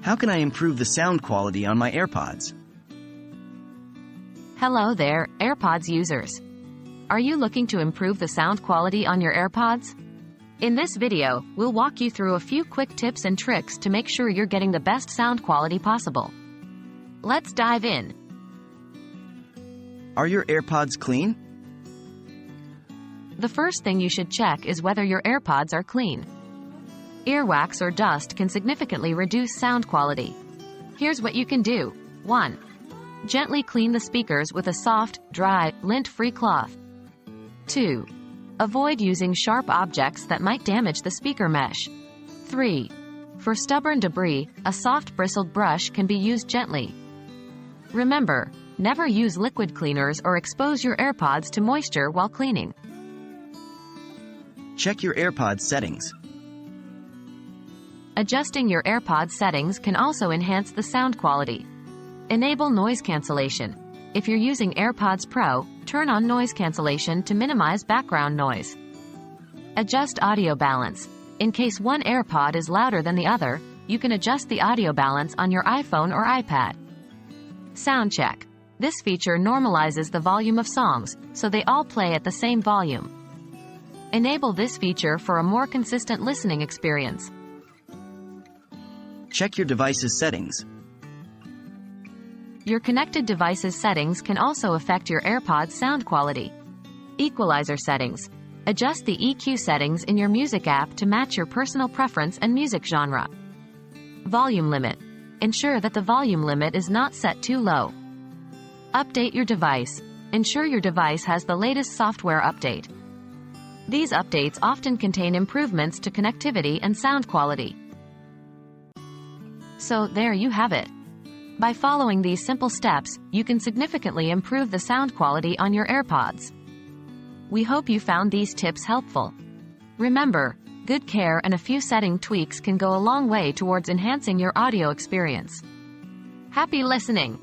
How can I improve the sound quality on my AirPods? Hello there, AirPods users. Are you looking to improve the sound quality on your AirPods? In this video, we'll walk you through a few quick tips and tricks to make sure you're getting the best sound quality possible. Let's dive in. Are your AirPods clean? The first thing you should check is whether your AirPods are clean. Earwax or dust can significantly reduce sound quality. Here's what you can do. 1. Gently clean the speakers with a soft, dry, lint-free cloth. 2. Avoid using sharp objects that might damage the speaker mesh. 3. For stubborn debris, a soft bristled brush can be used gently. Remember, never use liquid cleaners or expose your AirPods to moisture while cleaning. Check your AirPods settings. Adjusting your AirPods settings can also enhance the sound quality. Enable noise cancellation. If you're using AirPods Pro, turn on noise cancellation to minimize background noise. Adjust audio balance. In case one AirPod is louder than the other, you can adjust the audio balance on your iPhone or iPad. Sound check. This feature normalizes the volume of songs, so they all play at the same volume. Enable this feature for a more consistent listening experience. Check your device's settings. Your connected device's settings can also affect your AirPods sound quality. Equalizer settings. Adjust the EQ settings in your music app to match your personal preference and music genre. Volume limit. Ensure that the volume limit is not set too low. Update your device. Ensure your device has the latest software update. These updates often contain improvements to connectivity and sound quality. So there you have it. By following these simple steps, you can significantly improve the sound quality on your AirPods. We hope you found these tips helpful. Remember, good care and a few setting tweaks can go a long way towards enhancing your audio experience. Happy listening!